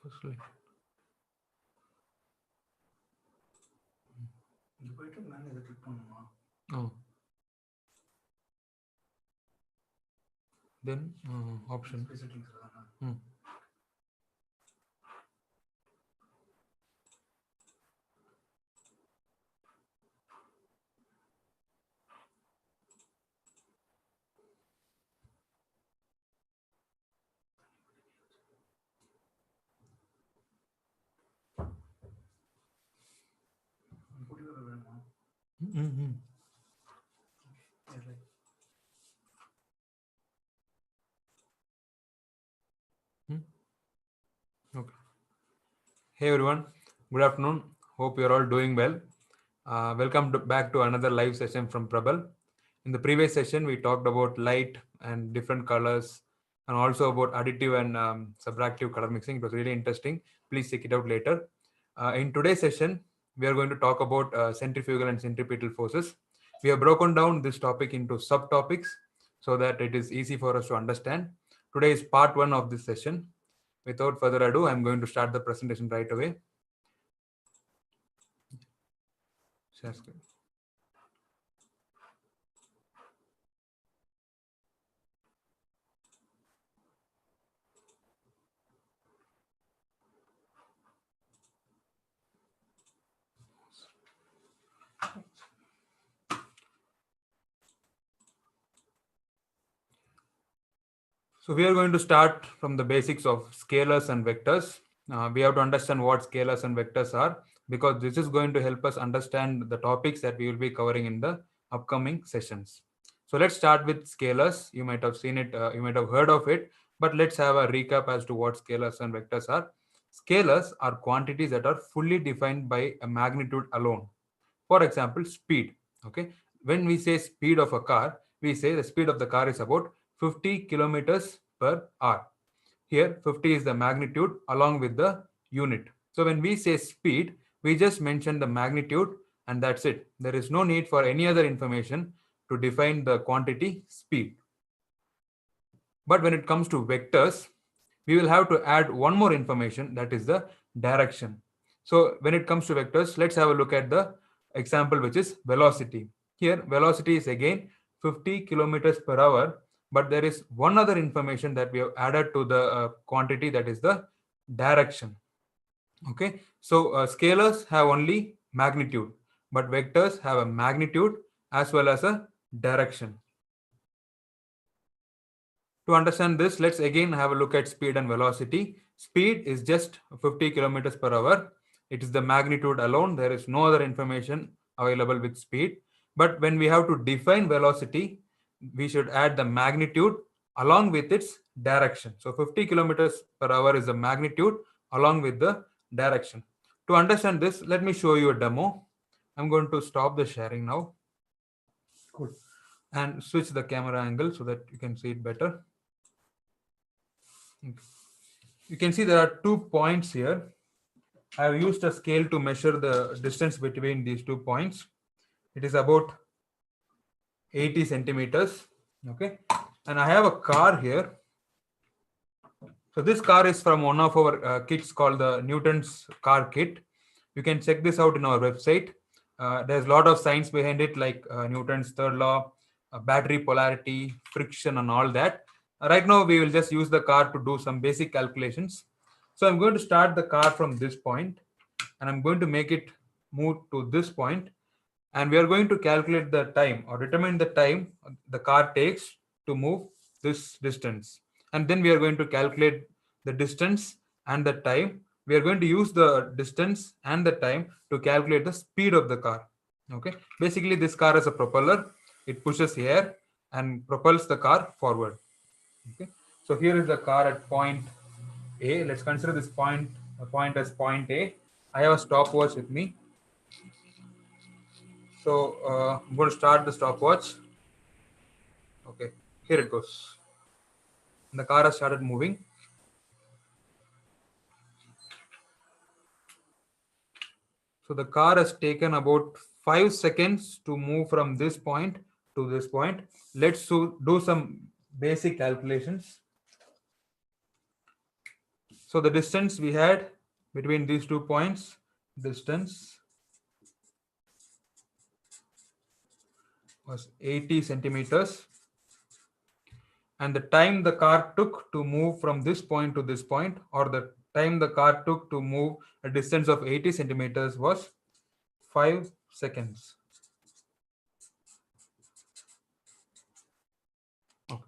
Firstly. Oh. Then option. Okay. Hey everyone, good afternoon. Hope you're all doing well. Welcome back to another live session from Prabal. In the previous session, we talked about light and different colors and also about additive and subtractive color mixing. It was really interesting. Please check it out later. In today's session, we are going to talk about centrifugal and centripetal forces. We have broken down this topic into subtopics so that it is easy for us to understand. Today is part 1 of this session. Without further ado, I'm going to start the presentation right away. Share screen. So we are going to start from the basics of scalars and vectors. We have to understand what scalars and vectors are because this is going to help us understand the topics that we will be covering in the upcoming sessions. So let's start with scalars. You might have seen it, you might have heard of it, but let's have a recap as to what scalars and vectors are. Scalars are quantities that are fully defined by a magnitude alone. For example, speed. Okay, when we say speed of a car, we say the speed of the car is about 50 kilometers per hour. Here 50 is the magnitude along with the unit. So when we say speed, we just mention the magnitude and that's it. There is no need for any other information to define the quantity speed. But when it comes to vectors, we will have to add one more information, that is the direction. So when it comes to vectors, let's have a look at the example, which is velocity. Here velocity is again 50 kilometers per hour, but there is one other information that we have added to the quantity, that is the direction. Okay, so scalars have only magnitude, but vectors have a magnitude as well as a direction. To understand this, let's again have a look at speed and velocity. Speed is just 50 kilometers per hour. It is the magnitude alone. There is no other information available with speed. But when we have to define velocity, we should add the magnitude along with its direction. So 50 kilometers per hour is the magnitude along with the direction. To understand this, let me show you a demo. I'm going to stop the sharing now. Cool. And switch the camera angle so that you can see it better. You can see there are 2 points here. I have used a scale to measure the distance between these 2 points. It is about 80 centimeters. Okay. And I have a car here. So this car is from one of our kits called the Newton's car kit. You can check this out in our website. There's a lot of science behind it, like Newton's third law, battery polarity, friction, and all that. Right now, we will just use the car to do some basic calculations. So I'm going to start the car from this point, and I'm going to make it move to this point, and we are going to calculate the time or determine the time the car takes to move this distance. And then we are going to calculate the distance and the time. We are going to use the distance and the time to calculate the speed of the car. Okay, basically this car is a propeller. It pushes air and propels the car forward. Okay, so here is the car at point A. Let's consider this point as point A. I have a stopwatch with me. So I'm going to start the stopwatch. Okay, here it goes. The car has started moving. So the car has taken about 5 seconds to move from this point to this point. Let's do some basic calculations. So the distance we had between these 2 points, distance was 80 centimeters, and the time the car took to move from this point to this point, or the time the car took to move a distance of 80 centimeters, was 5 seconds. Okay.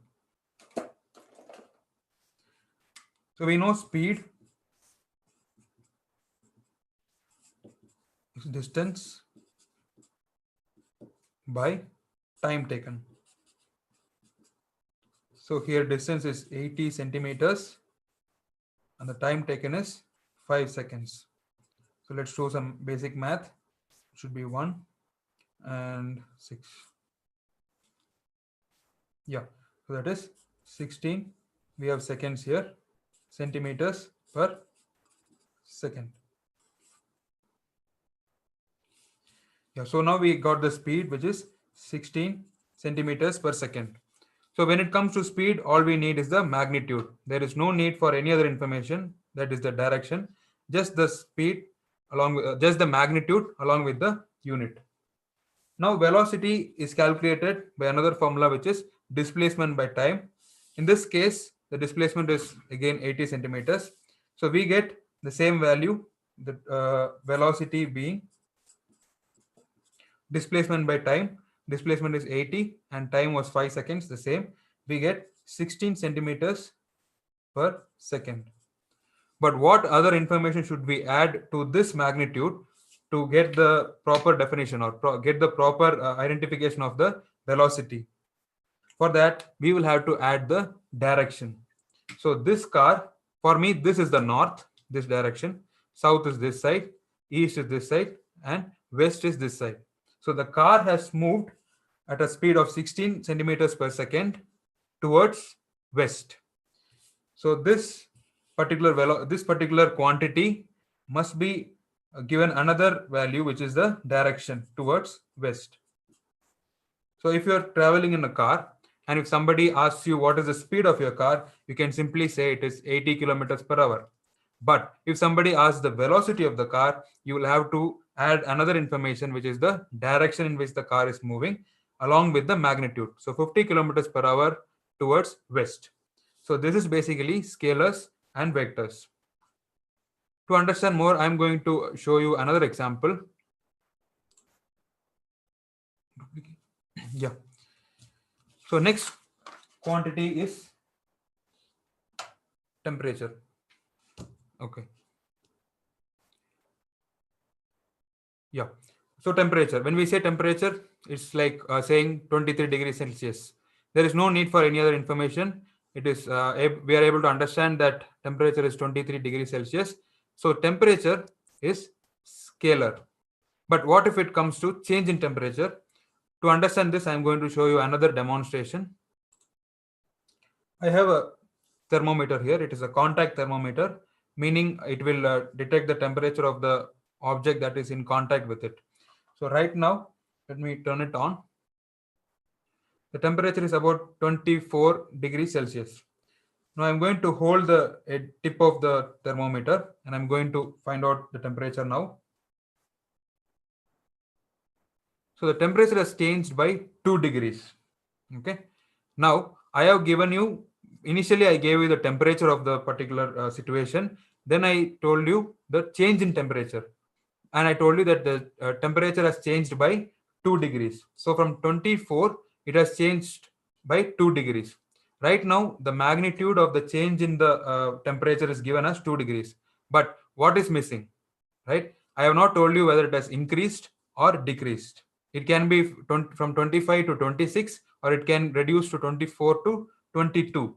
So we know speed is distance by time taken. So here distance is 80 centimeters and the time taken is 5 seconds. So let's show some basic math. It should be 1 and 6. Yeah, so that is 16. We have seconds here, centimeters per second. Yeah, so now we got the speed, which is 16 centimeters per second. So when it comes to speed, all we need is the magnitude. There is no need for any other information, that is the direction, just the speed along with just the magnitude along with the unit. Now velocity is calculated by another formula, which is displacement by time. In this case, the displacement is again 80 centimeters. So we get the same value, the velocity being displacement by time. Displacement is 80 and time was 5 seconds, the same. We get 16 centimeters per second. But what other information should we add to this magnitude to get the proper definition or get the proper identification of the velocity? For that, we will have to add the direction. So this car, for me, this is the north, this direction. South is this side, east is this side, and west is this side. So the car has moved at a speed of 16 centimeters per second towards west. So this particular quantity must be given another value, which is the direction towards west. So if you are traveling in a car and if somebody asks you what is the speed of your car, you can simply say it is 80 kilometers per hour. But if somebody asks the velocity of the car, you will have to add another information, which is the direction in which the car is moving along with the magnitude. So 50 kilometers per hour towards west. So this is basically scalars and vectors. To understand more, I'm going to show you another example. Yeah. So next quantity is temperature. Okay. Yeah. So temperature, when we say temperature, it's like saying 23 degrees Celsius. There is no need for any other information. It is we are able to understand that temperature is 23 degrees Celsius. So temperature is scalar. But what if it comes to change in temperature? To understand this, I'm going to show you another demonstration. I have a thermometer here. It is a contact thermometer, meaning it will detect the temperature of the object that is in contact with it. So right now, let me turn it on. The temperature is about 24 degrees Celsius. Now I'm going to hold the tip of the thermometer and I'm going to find out the temperature now. So the temperature has changed by 2 degrees. Okay. Now I have given you, initially I gave you the temperature of the particular situation. Then I told you the change in temperature. And I told you that the temperature has changed by 2 degrees. So from 24, it has changed by 2 degrees. Right now, the magnitude of the change in the temperature is given as 2 degrees. But what is missing, right? I have not told you whether it has increased or decreased. It can be from 25 to 26, or it can reduce to 24 to 22.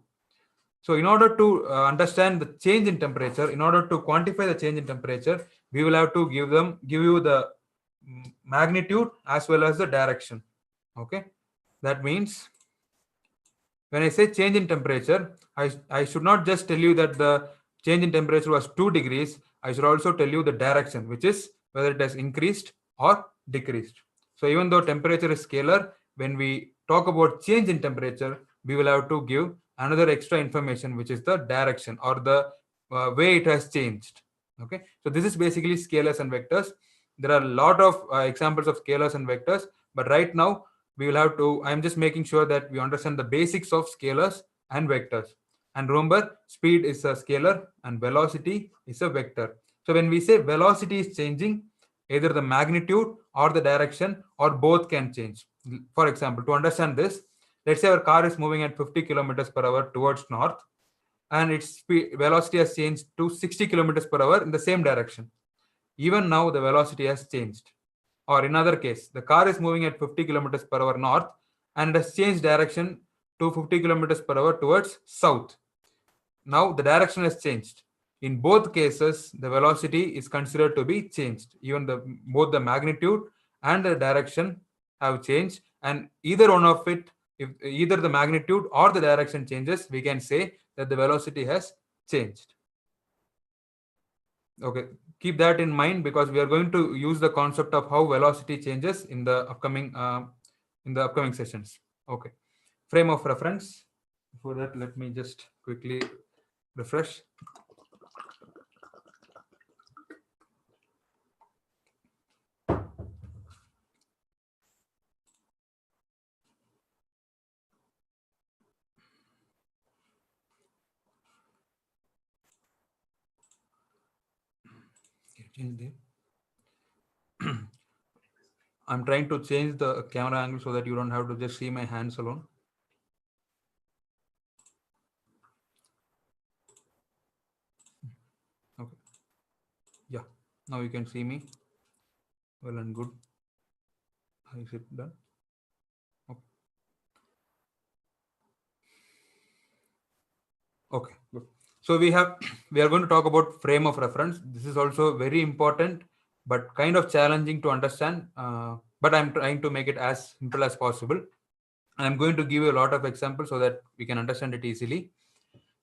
So in order to understand the change in temperature, in order to quantify the change in temperature, we will have to give you the magnitude as well as the direction. Okay. That means when I say change in temperature, I should not just tell you that the change in temperature was 2 degrees. I should also tell you the direction, which is whether it has increased or decreased. So even though temperature is scalar, when we talk about change in temperature, we will have to give another extra information, which is the direction or the way it has changed. Okay, so this is basically scalars and vectors. There are a lot of examples of scalars and vectors, but right now we will have to, I'm just making sure that we understand the basics of scalars and vectors. And remember, speed is a scalar and velocity is a vector. So when we say velocity is changing, either the magnitude or the direction or both can change. For example, to understand this, let's say our car is moving at 50 kilometers per hour towards north, and its velocity has changed to 60 kilometers per hour in the same direction. Even now, the velocity has changed. Or in other case, the car is moving at 50 kilometers per hour north and it has changed direction to 50 kilometers per hour towards south. Now the direction has changed. In both cases, the velocity is considered to be changed. Even both the magnitude and the direction have changed, and either one of it, if either the magnitude or the direction changes, we can say that the velocity has changed. Okay, keep that in mind because we are going to use the concept of how velocity changes in the upcoming sessions. Okay, frame of reference. Before that, let me just quickly refresh. I'm trying to change the camera angle so that you don't have to just see my hands alone. Okay. Yeah. Now you can see me. Well and good. Is it done? Okay. Okay. Good. So we are going to talk about frame of reference. This is also very important, but kind of challenging to understand. But I'm trying to make it as simple as possible. And I'm going to give you a lot of examples so that we can understand it easily.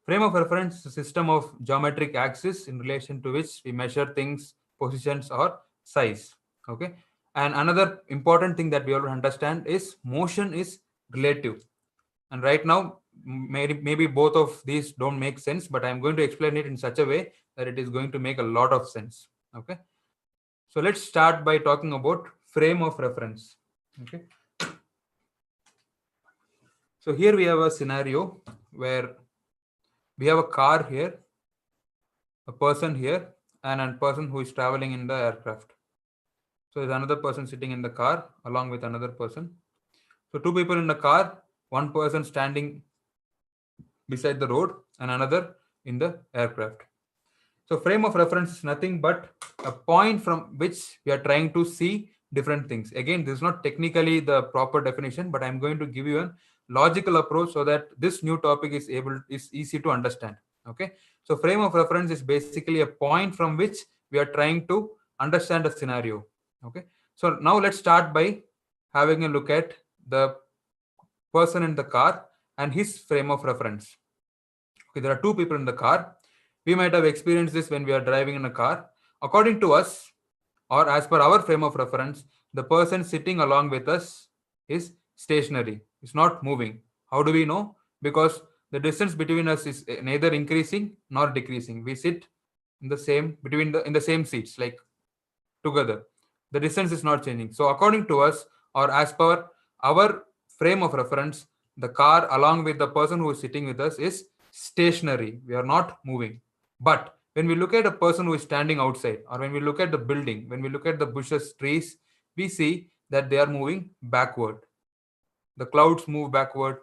Frame of reference is a system of geometric axis in relation to which we measure things, positions, or size. Okay. And another important thing that we have to understand is motion is relative. And right now, maybe both of these don't make sense, but I'm going to explain it in such a way that it is going to make a lot of sense. Okay. So let's start by talking about frame of reference. Okay. So here we have a scenario where we have a car here, a person here, and a person who is traveling in the aircraft. So there's another person sitting in the car along with another person. So two people in the car, one person standing beside the road and another in the aircraft. So frame of reference is nothing but a point from which we are trying to see different things. Again, this is not technically the proper definition, but I'm going to give you a logical approach so that this new topic is easy to understand. Okay. So frame of reference is basically a point from which we are trying to understand a scenario. Okay. So now let's start by having a look at the person in the car and his frame of reference. Okay, there are two people in the car. We might have experienced this when we are driving in a car. According to us, or as per our frame of reference, the person sitting along with us is stationary. It's not moving. How do we know? Because the distance between us is neither increasing nor decreasing. We sit in the same in the same seats, like together. The distance is not changing. So according to us, or as per our frame of reference, the car along with the person who is sitting with us is stationary. We are not moving. But when we look at a person who is standing outside, or when we look at the building, when we look at the bushes, trees, we see that they are moving backward. The clouds move backward.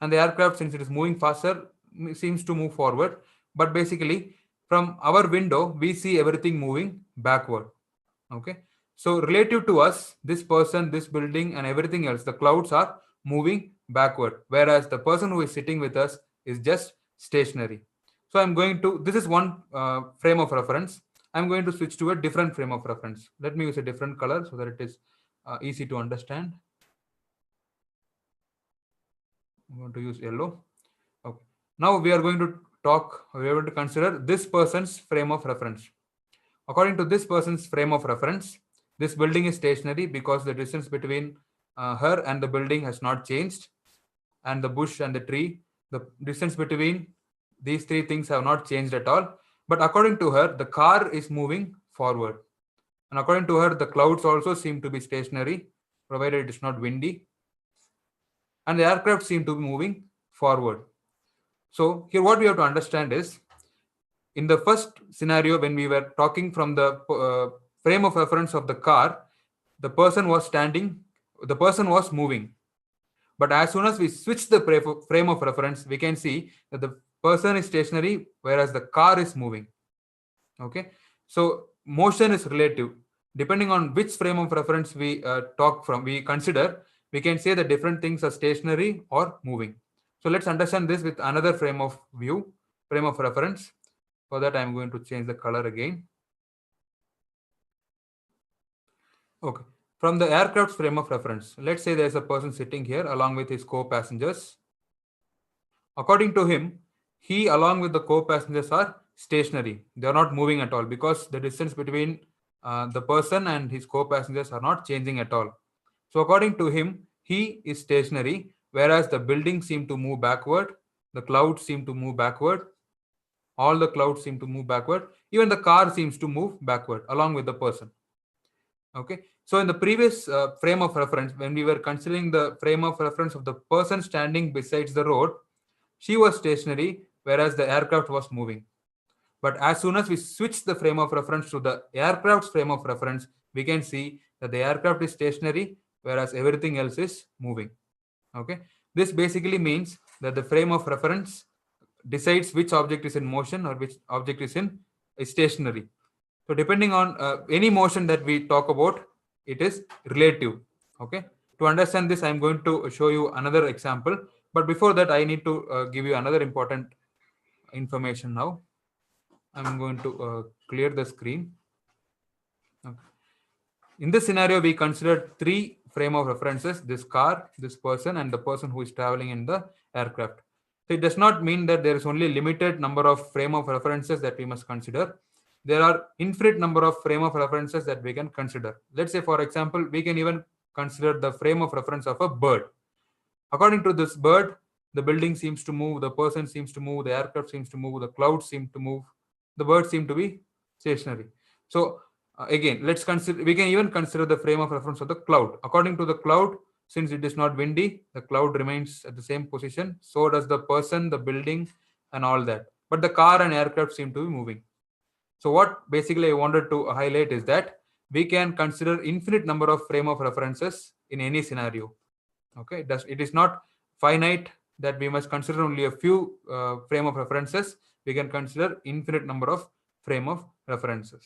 And the aircraft, since it is moving faster, seems to move forward. But basically, from our window, we see everything moving backward. Okay. So relative to us, this person, this building, and everything else, the clouds are moving backward, whereas the person who is sitting with us is just stationary. So I'm going to, this is one frame of reference. I'm going to switch to a different frame of reference. Let me use a different color so that it is easy to understand. I'm going to use yellow. Okay. Now we are going to we are going to consider this person's frame of reference. According to this person's frame of reference, this building is stationary because the distance between her and the building has not changed, and the bush and the tree, the distance between These three things have not changed at all. But according to her, the car is moving forward. And according to her, the clouds also seem to be stationary, provided it is not windy. And the aircraft seem to be moving forward. So here what we have to understand is, in the first scenario, when we were talking from the frame of reference of the car, the person was standing, the person was moving. But as soon as we switch the frame of reference, we can see that the person is stationary, whereas the car is moving. Okay, so motion is relative. Depending on which frame of reference we we consider, we can say that different things are stationary or moving. So let's understand this with another frame of reference. For that, I'm going to change the color again. Okay. From the aircraft's frame of reference, let's say there's a person sitting here along with his co-passengers. According to him, he along with the co-passengers are stationary. They are not moving at all because the distance between the person and his co-passengers are not changing at all. So according to him, he is stationary, whereas the buildings seem to move backward, the clouds seem to move backward, all the clouds seem to move backward, even the car seems to move backward along with the person. Okay, so in the previous frame of reference, when we were considering the frame of reference of the person standing besides the road, she was stationary, whereas the aircraft was moving. But as soon as we switch the frame of reference to the aircraft's frame of reference, we can see that the aircraft is stationary, whereas everything else is moving. Okay, this basically means that the frame of reference decides which object is in motion or which object is stationary. So depending on any motion that we talk about, it is relative. Okay, to understand this, I'm going to show you another example. But before that, I need to give you another important information now. I'm going to clear the screen. Okay. In this scenario, we considered three frame of references: this car, this person, and the person who is traveling in the aircraft. So it does not mean that there is only limited number of frame of references that we must consider. There are infinite number of frame of references that we can consider. Let's say, for example, we can even consider the frame of reference of a bird. According to this bird, the building seems to move, the person seems to move, the aircraft seems to move, the clouds seem to move, the birds seem to be stationary. So again, let's consider, we can even consider the frame of reference of the cloud. According to the cloud, since it is not windy, the cloud remains at the same position. So does the person, the building, and all that. But the car and aircraft seem to be moving. So what basically I wanted to highlight is that we can consider infinite number of frame of references in any scenario. Okay, it is not finite that we must consider only a few frame of references. We can consider infinite number of frame of references.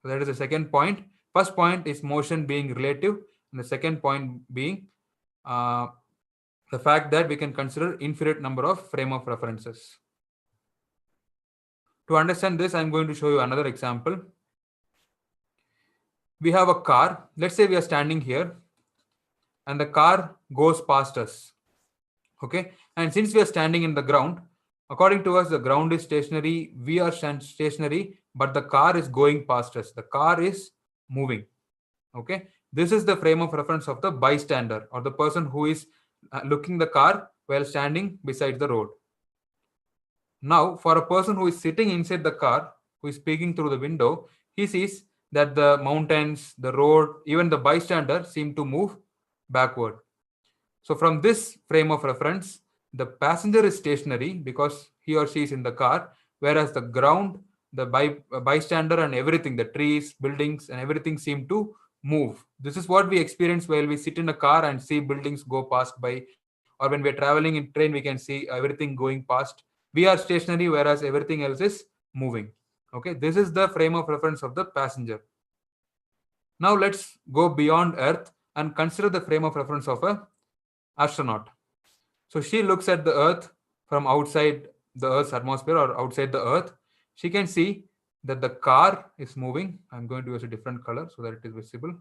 So that is the second point. First point is motion being relative, and the second point being the fact that we can consider infinite number of frame of references. To understand this, I'm going to show you another example. We have a car. Let's say we are standing here and the car goes past us. Okay, and since we are standing in the ground, according to us, the ground is stationary, we are stationary, but the car is going past us. The car is moving. Okay, this is the frame of reference of the bystander or the person who is looking the car while standing beside the road. Now, for a person who is sitting inside the car, who is peeking through the window, he sees that the mountains, the road, even the bystander seem to move backward. So from this frame of reference, the passenger is stationary because he or she is in the car, whereas the ground, the bystander and everything, the trees, buildings and everything seem to move. This is what we experience while we sit in a car and see buildings go past by, or when we're traveling in train, we can see everything going past. We are stationary, whereas everything else is moving. Okay, this is the frame of reference of the passenger. Now let's go beyond Earth and consider the frame of reference of a astronaut. So she looks at the Earth from outside the Earth's atmosphere or outside the Earth. She can see that the car is moving. I'm going to use a different color so that it is visible.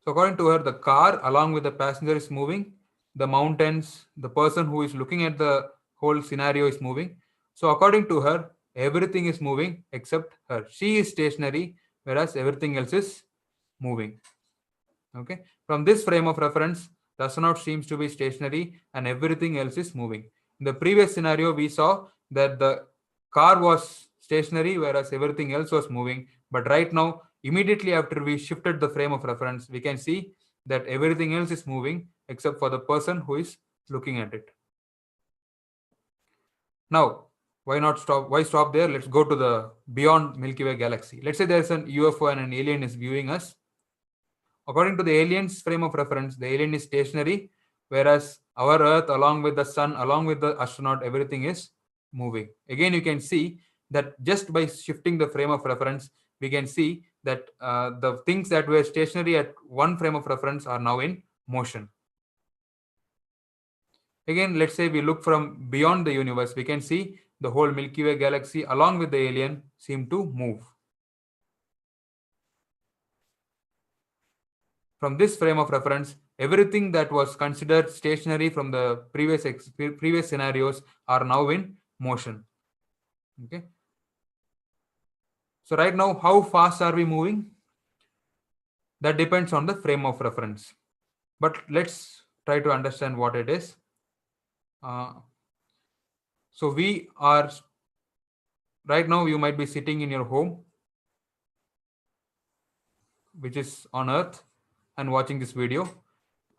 So according to her, the car along with the passenger is moving. The mountains, the person who is looking at the whole scenario is moving. So according to her, everything is moving except her. She is stationary, whereas everything else is moving. Okay. From this frame of reference, The astronaut seems to be stationary and everything else is moving. In the previous scenario, we saw that the car was stationary whereas everything else was moving. But right now, immediately after we shifted the frame of reference, we can see that everything else is moving except for the person who is looking at it. Now, why not stop? Why stop there? Let's go to the beyond Milky Way galaxy. Let's say there's an UFO and an alien is viewing us. According to the alien's frame of reference, the alien is stationary, whereas our Earth, along with the sun, along with the astronaut, everything is moving. Again, you can see that just by shifting the frame of reference, we can see that the things that were stationary at one frame of reference are now in motion. Again, let's say we look from beyond the universe, we can see the whole Milky Way galaxy along with the alien seem to move. From this frame of reference, everything that was considered stationary from the previous scenarios are now in motion. Okay. So right now, how fast are we moving? That depends on the frame of reference. But let's try to understand what it is. So we are, right now you might be sitting in your home, which is on Earth, and watching this video.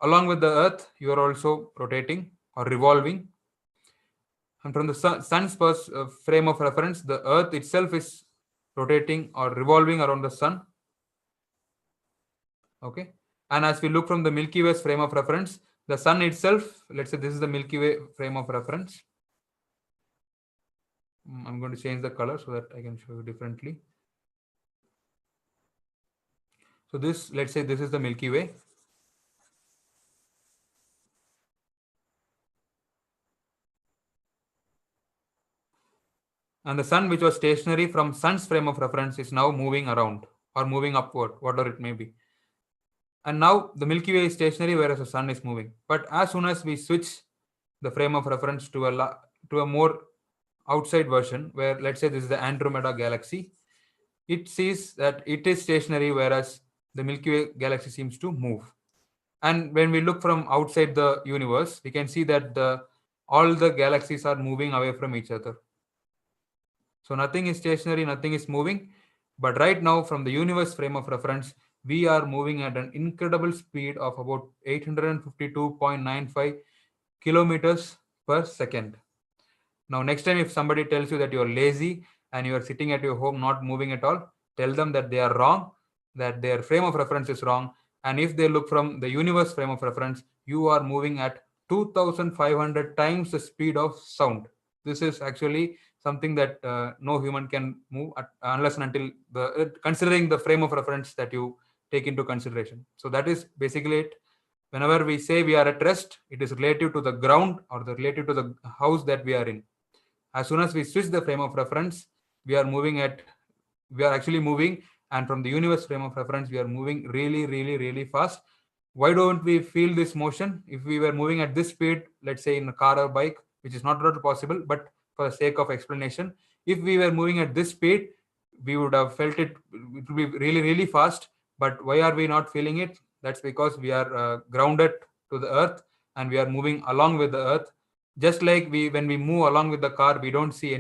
Along with the Earth, you are also rotating or revolving. And from the sun's frame of reference, the Earth itself is rotating or revolving around the sun. Okay. And as we look from the Milky Way's frame of reference, the sun itself, let's say this is the Milky Way frame of reference. I'm going to change the color so that I can show you differently. So this, let's say this is the Milky Way. And the sun, which was stationary from sun's frame of reference, is now moving around or moving upward, whatever it may be. And now the Milky Way is stationary, whereas the sun is moving. But as soon as we switch the frame of reference to a more outside version, where let's say this is the Andromeda galaxy, it sees that it is stationary, whereas the Milky Way galaxy seems to move. And when we look from outside the universe, we can see that all the galaxies are moving away from each other. So nothing is stationary, nothing is moving. But right now, from the universe frame of reference, we are moving at an incredible speed of about 852.95 kilometers per second. Now, next time if somebody tells you that you're lazy and you are sitting at your home not moving at all, tell them that they are wrong, that their frame of reference is wrong. And if they look from the universe frame of reference, you are moving at 2,500 times the speed of sound. This is actually something that no human can move unless and until considering the frame of reference that you take into consideration. So that is basically it. Whenever we say we are at rest, it is relative to the ground or relative to the house that we are in. As soon as we switch the frame of reference, we are actually moving, and from the universe frame of reference, we are moving really, really, really fast. Why don't we feel this motion? If we were moving at this speed, let's say in a car or bike, which is not at all possible, but for the sake of explanation, if we were moving at this speed, we would have felt it would be really, really fast. But why are we not feeling it? That's because we are grounded to the earth and we are moving along with the earth. Just like when we move along with the car, we don't feel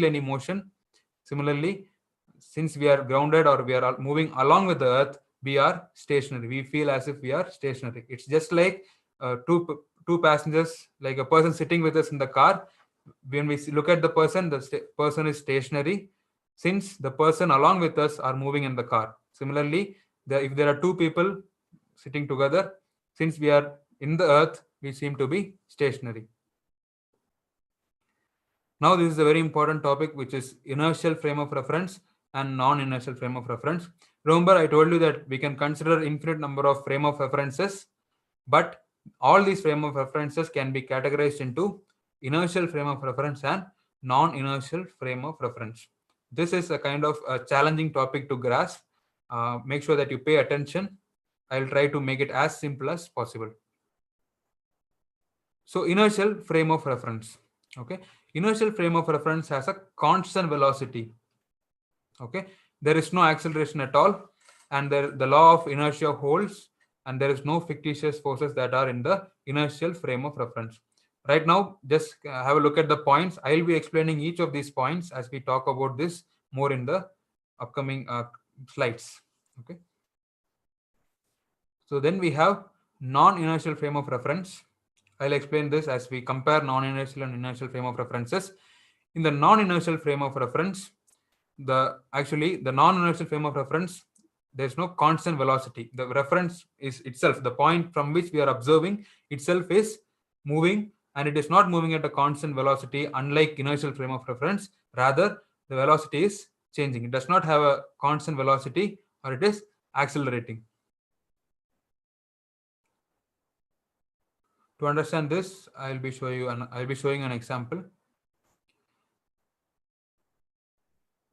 any motion. Similarly, since we are grounded or we are moving along with the earth, we are stationary. We feel as if we are stationary. It's just like two passengers, like a person sitting with us in the car. When we look at the person is stationary, since the person along with us are moving in the car. Similarly, if there are two people sitting together, since we are in the earth, we seem to be stationary. Now, this is a very important topic, which is inertial frame of reference and non-inertial frame of reference. Remember, I told you that we can consider infinite number of frame of references, but all these frame of references can be categorized into inertial frame of reference and non-inertial frame of reference. This is a kind of a challenging topic to grasp. Make sure that you pay attention. I'll try to make it as simple as possible. So inertial frame of reference. Okay, inertial frame of reference has a constant velocity. Okay, there is no acceleration at all, and the law of inertia holds, and there is no fictitious forces that are in the inertial frame of reference. Right now, just have a look at the points. I'll be explaining each of these points as we talk about this more in the upcoming slides. Okay. So then we have non-inertial frame of reference. I'll explain this as we compare non-inertial and inertial frame of references. In the non-inertial frame of reference, the non-inertial frame of reference, there's no constant velocity. The reference is itself, the point from which we are observing itself is moving, and it is not moving at a constant velocity unlike inertial frame of reference. Rather, the velocity is changing. It does not have a constant velocity, or it is accelerating. To understand this, I'll be showing an example.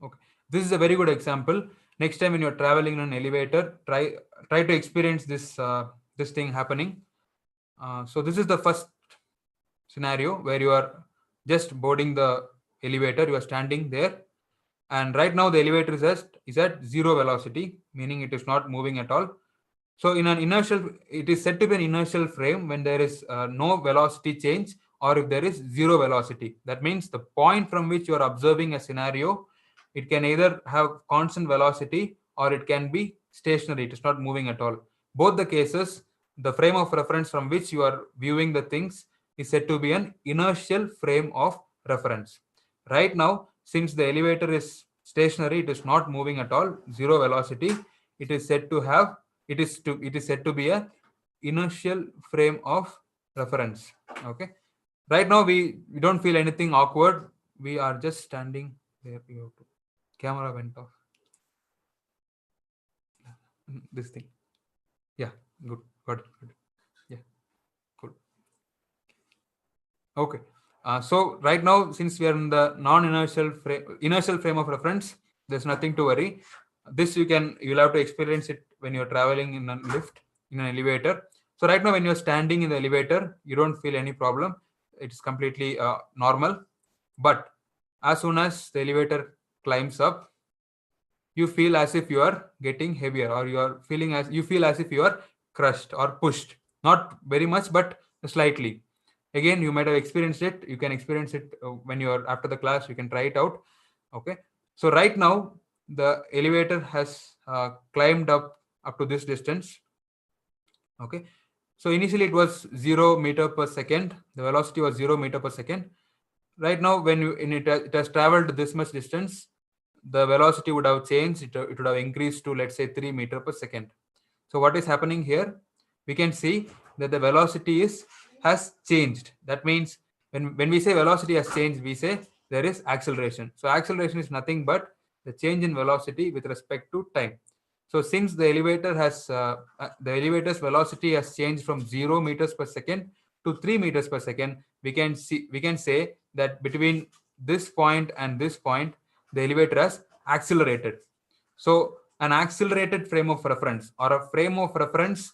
Okay, this is a very good example. Next time when you're traveling in an elevator, try to experience this this thing happening. So this is the first scenario where you are just boarding the elevator. You are standing there, and right now the elevator is at zero velocity, meaning it is not moving at all. So in an inertial, it is said to be an inertial frame when there is no velocity change, or if there is zero velocity. That means the point from which you are observing a scenario, it can either have constant velocity or it can be stationary. It is not moving at all. Both the cases, the frame of reference from which you are viewing the things is said to be an inertial frame of reference. Right now, since the elevator is stationary, it is not moving at all, zero velocity, it is said to have it is said to be a inertial frame of reference. Okay, right now we don't feel anything awkward. We are just standing there. Camera went off. This thing. Yeah, good. Got it. Yeah, good. Okay. So right now, since we are in the inertial frame of reference, there's nothing to worry. This you'll have to experience it when you're traveling in a lift, in an elevator. So right now, when you're standing in the elevator, you don't feel any problem. It's completely normal. But as soon as the elevator climbs up, you feel as if you are getting heavier, or you feel as if you are crushed or pushed. Not very much, but slightly. Again, you might have experienced it. You can experience it when you're after the class. You can try it out. Okay. So right now, the elevator has climbed up to this distance. Okay. So initially it was 0 meter per second. The velocity was 0 meter per second. Right now, when it has traveled this much distance, the velocity would have changed. It would have increased to, let's say, 3 meter per second. So what is happening here? We can see that the velocity has changed. That means when we say velocity has changed, we say there is acceleration. So acceleration is nothing but the change in velocity with respect to time. So since the elevator's velocity has changed from 0 meters per second to 3 meters per second, we can say that between this point and this point, the elevator has accelerated. So an accelerated frame of reference, or a frame of reference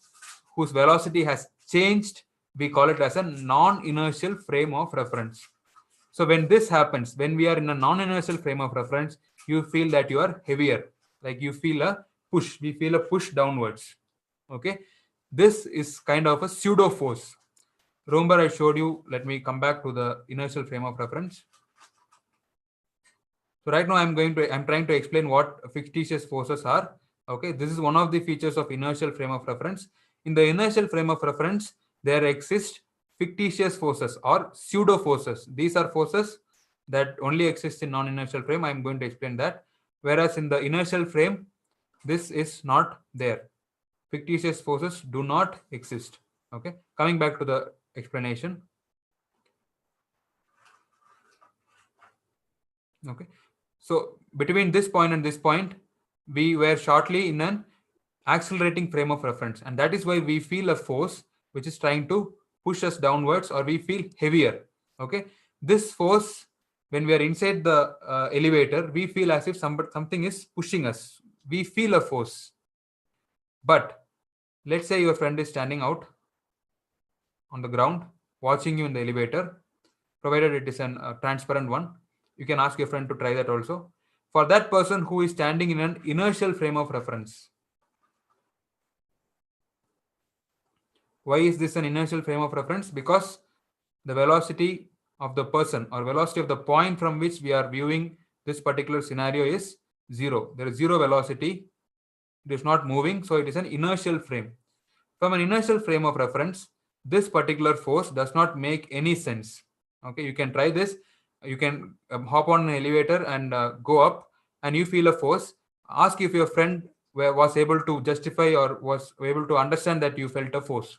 whose velocity has changed, we call it as a non-inertial frame of reference. So when this happens, when we are in a non-inertial frame of reference, you feel that you are heavier, like you feel a push. We feel a push downwards. Okay, this is kind of a pseudo force. Remember, I showed you. Let me come back to the inertial frame of reference. So right now I'm trying to explain what fictitious forces are. Okay, this is one of the features of inertial frame of reference. In the inertial frame of reference, there exist fictitious forces or pseudo forces. These are forces that only exist in non-inertial frame. I'm going to explain that. Whereas in the inertial frame, this is not there. Fictitious forces do not exist. Okay, coming back to the explanation. Okay, so between this point and this point, we were shortly in an accelerating frame of reference, and that is why we feel a force which is trying to push us downwards, or we feel heavier. Okay, this force, when we are inside the elevator, we feel as if something is pushing us. We feel a force. But let's say your friend is standing out on the ground watching you in the elevator, provided it is a transparent one. You can ask your friend to try that also. For that person who is standing in an inertial frame of reference, Why is this an inertial frame of reference? Because the velocity of the person or velocity of the point from which we are viewing this particular scenario is zero. There is zero velocity. It is not moving, so it is an inertial frame. From an inertial frame of reference, this particular force does not make any sense. Okay, you can try this. You can hop on an elevator and go up, and you feel a force. Ask if your friend was able to justify or was able to understand that you felt a force.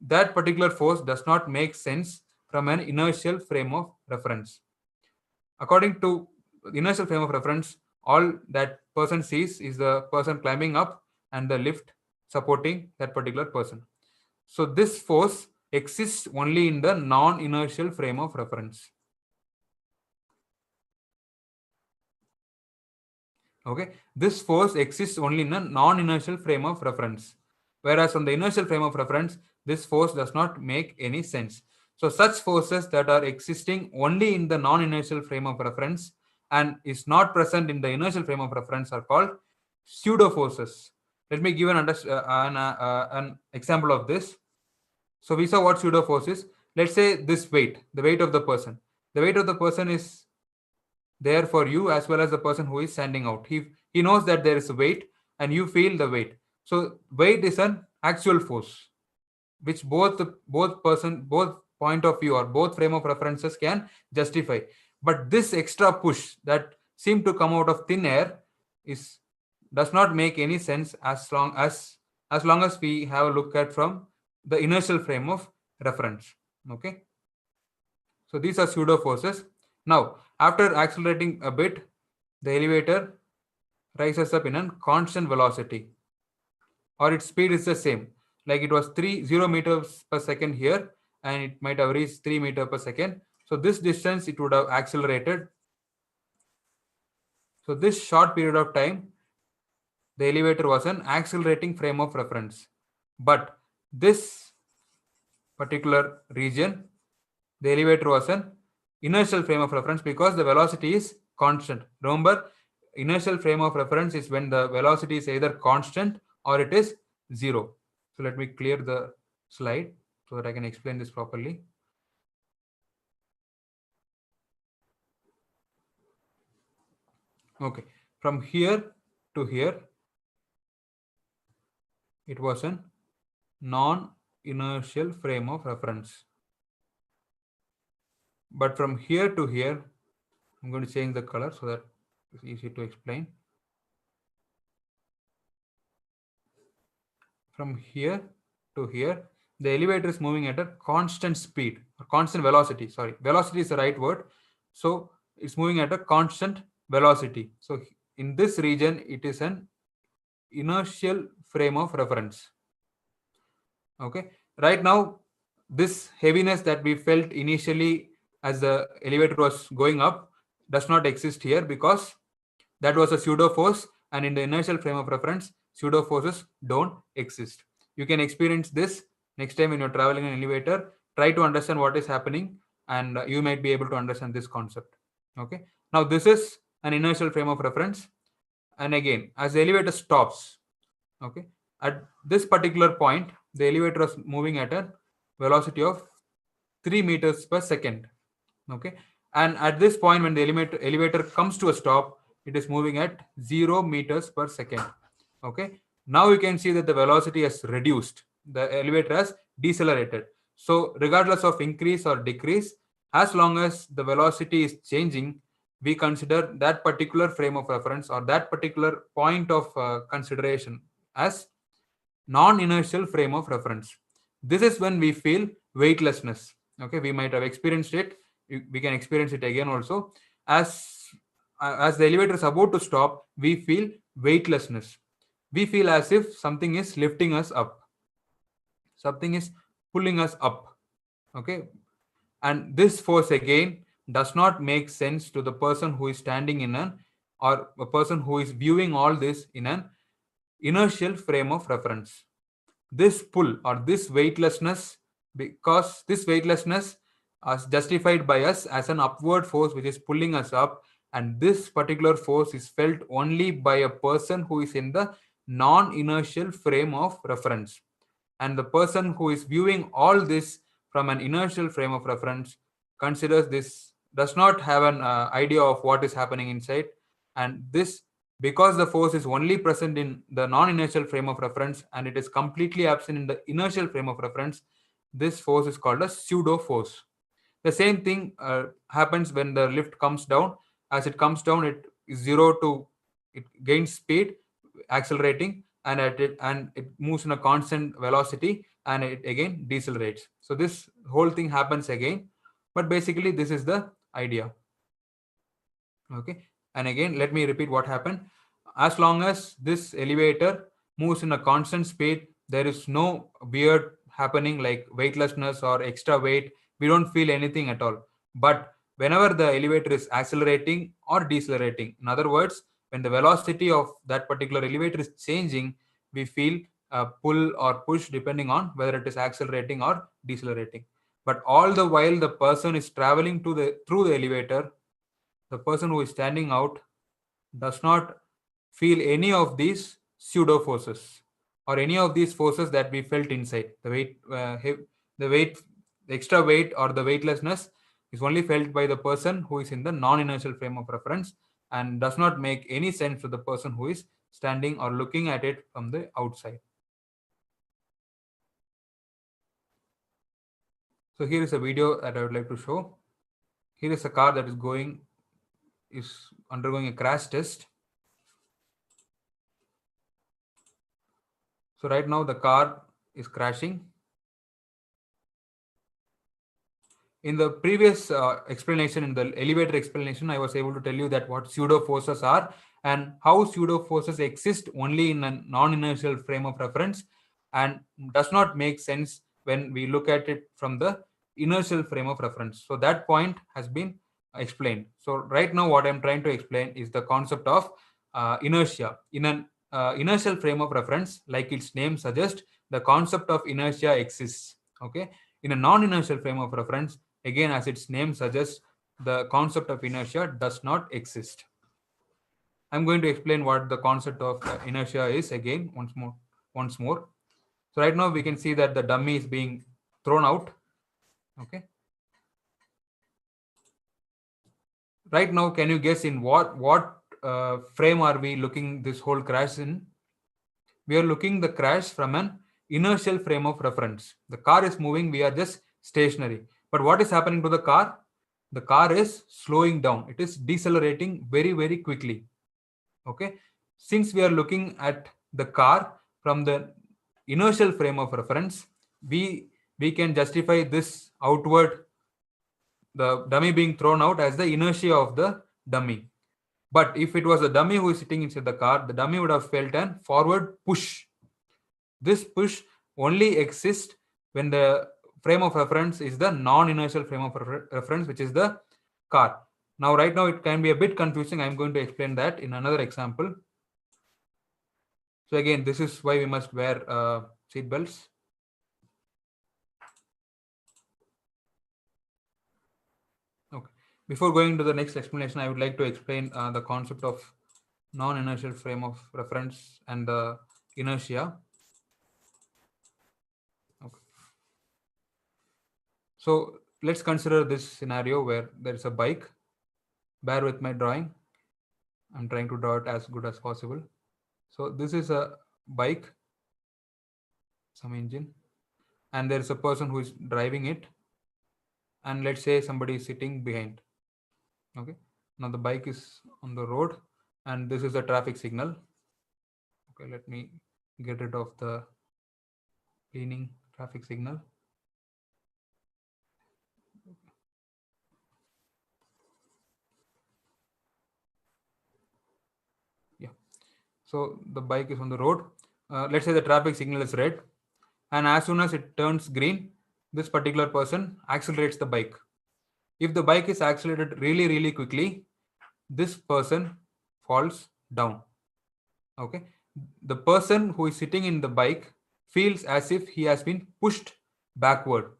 That particular force does not make sense from an inertial frame of reference. According to the inertial frame of reference, all that person sees is the person climbing up and the lift supporting that particular person. So this force exists only in the non-inertial frame of reference. Okay, this force exists only in a non-inertial frame of reference. Whereas from the inertial frame of reference, this force does not make any sense. So such forces that are existing only in the non-inertial frame of reference and is not present in the inertial frame of reference are called pseudo forces. Let me give an example of this. So we saw what pseudo force is. Let's say this weight, the weight of the person. The weight of the person is there for you as well as the person who is standing out. He knows that there is a weight and you feel the weight. So weight is an actual force which both point of view or both frame of references can justify. But this extra push that seemed to come out of thin air does not make any sense as long as we have a look at from the inertial frame of reference. Okay, so these are pseudo forces. Now after accelerating a bit, the elevator rises up in a constant velocity, or its speed is the same. Like it was 0 meters per second here, and it might have reached 3 meters per second. So this distance it would have accelerated. So this short period of time, the elevator was an accelerating frame of reference. But this particular region, the elevator was an inertial frame of reference because the velocity is constant. Remember, inertial frame of reference is when the velocity is either constant or it is zero. So let me clear the slide so that I can explain this properly. Okay, from here to here, it was a non-inertial frame of reference. But from here to here, I'm going to change the color so that it's easy to explain. From here to here, the elevator is moving at a constant speed or constant velocity. Sorry, velocity is the right word. So it's moving at a constant velocity. So in this region, it is an inertial frame of reference. Okay, right now, this heaviness that we felt initially as the elevator was going up does not exist here because that was a pseudo force, and in the inertial frame of reference, pseudo forces don't exist. You can experience this next time when you're traveling in an elevator. Try to understand what is happening, and you might be able to understand this concept. Okay, now this is an inertial frame of reference, and again, as the elevator stops, okay, at this particular point, the elevator is moving at a velocity of 3 meters per second. Okay, and at this point, when the elevator comes to a stop, it is moving at 0 meters per second. Okay, now you can see that the velocity has reduced. The elevator has decelerated. So regardless of increase or decrease, as long as the velocity is changing, we consider that particular frame of reference or that particular point of consideration as non-inertial frame of reference. This is when we feel weightlessness. Okay, we might have experienced it. We can experience it again also. As the elevator is about to stop, we feel weightlessness. We feel as if something is lifting us up. Something is pulling us up. Okay, and this force again does not make sense to the person who is standing in or a person who is viewing all this in an inertial frame of reference. This pull or this weightlessness, because this weightlessness is justified by us as an upward force which is pulling us up, and this particular force is felt only by a person who is in the non-inertial frame of reference. And the person who is viewing all this from an inertial frame of reference considers this, does not have an idea of what is happening inside. And this, because the force is only present in the non-inertial frame of reference and it is completely absent in the inertial frame of reference, this force is called a pseudo force. The same thing happens when the lift comes down. As it comes down, it is 0 to, it gains speed, accelerating, and it moves in a constant velocity, and it again decelerates. So this whole thing happens again, but basically this is the idea. Okay, and again let me repeat what happened. As long as this elevator moves in a constant speed, there is no weird happening like weightlessness or extra weight. We don't feel anything at all. But whenever the elevator is accelerating or decelerating, in other words, when the velocity of that particular elevator is changing, we feel a pull or push depending on whether it is accelerating or decelerating. But all the while the person is traveling through the elevator, the person who is standing out does not feel any of these pseudo forces or any of these forces that we felt inside. The weight, the extra weight or the weightlessness is only felt by the person who is in the non-inertial frame of reference and does not make any sense to the person who is standing or looking at it from the outside. So here is a video that I would like to show. Here is a car that is undergoing a crash test. So right now the car is crashing. In the previous explanation, in the elevator explanation, I was able to tell you that what pseudo forces are and how pseudo forces exist only in a non-inertial frame of reference and does not make sense when we look at it from the inertial frame of reference. So that point has been explained. So right now what I'm trying to explain is the concept of inertia. In an inertial frame of reference, like its name suggests, the concept of inertia exists. Okay. In a non-inertial frame of reference, again, as its name suggests, the concept of inertia does not exist. I'm going to explain what the concept of inertia is again once more. So right now we can see that the dummy is being thrown out. Okay. Right now, can you guess in what frame are we looking this whole crash in? We are looking the crash from an inertial frame of reference. The car is moving, we are just stationary. But what is happening to the car? The car is slowing down. It is decelerating very, very quickly. Okay. Since we are looking at the car from the inertial frame of reference, we can justify this outward, the dummy being thrown out, as the inertia of the dummy. But if it was the dummy who is sitting inside the car, the dummy would have felt an forward push. This push only exists when the frame of reference is the non-inertial frame of reference, which is the car. Now, right now, it can be a bit confusing. I'm going to explain that in another example. So again, this is why we must wear seat belts. Okay. Before going to the next explanation, I would like to explain the concept of non-inertial frame of reference and the inertia. Okay. So let's consider this scenario where there is a bike. Bear with my drawing. I'm trying to draw it as good as possible. So this is a bike, some engine, and there is a person who is driving it. And let's say somebody is sitting behind. Okay. Now the bike is on the road and this is a traffic signal. Okay, let me get rid of the leaning traffic signal. Yeah. So the bike is on the road. Let's say the traffic signal is red. And as soon as it turns green, this particular person accelerates the bike. If the bike is accelerated really, really quickly, this person falls down. Okay. The person who is sitting in the bike feels as if he has been pushed backward.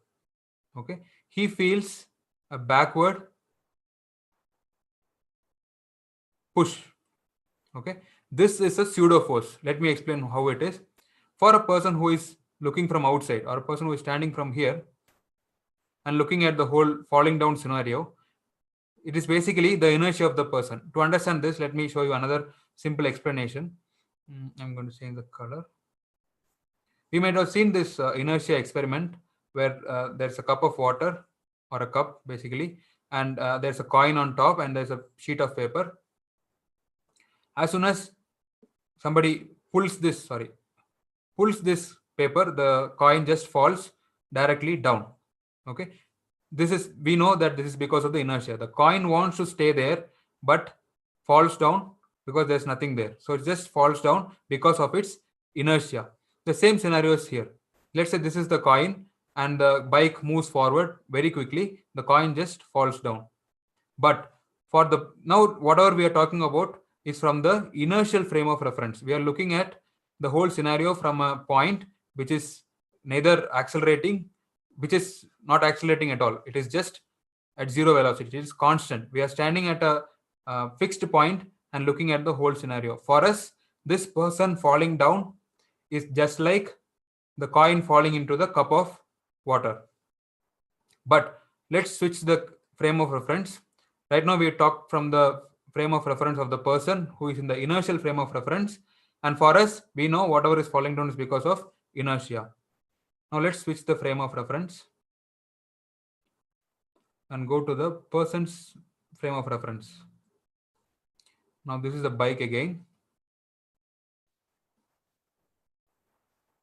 Okay. He feels a backward push. Okay. This is a pseudo force. Let me explain how it is. For a person who is looking from outside, or a person who is standing from here and looking at the whole falling down scenario, it is basically the inertia of the person. To understand this, let me show you another simple explanation. I'm going to change the color. We might have seen this inertia experiment where there's a cup of water, or a cup basically, and there's a coin on top and there's a sheet of paper. As soon as somebody pulls this paper, the coin just falls directly down. Okay, we know that this is because of the inertia. The coin wants to stay there but falls down because there's nothing there, so it just falls down because of its inertia. The same scenario is here. Let's say this is the coin and the bike moves forward very quickly. The coin just falls down. But for the now, whatever we are talking about is from the inertial frame of reference. We are looking at the whole scenario from a point which is neither accelerating, which is not accelerating at all. It is just at zero velocity. It is constant. We are standing at a fixed point and looking at the whole scenario. For us, this person falling down is just like the coin falling into the cup of water. But let's switch the frame of reference. Right now we talk from the frame of reference of the person who is in the inertial frame of reference, and for us, we know whatever is falling down is because of inertia. Now let's switch the frame of reference and go to the person's frame of reference. Now this is the bike again,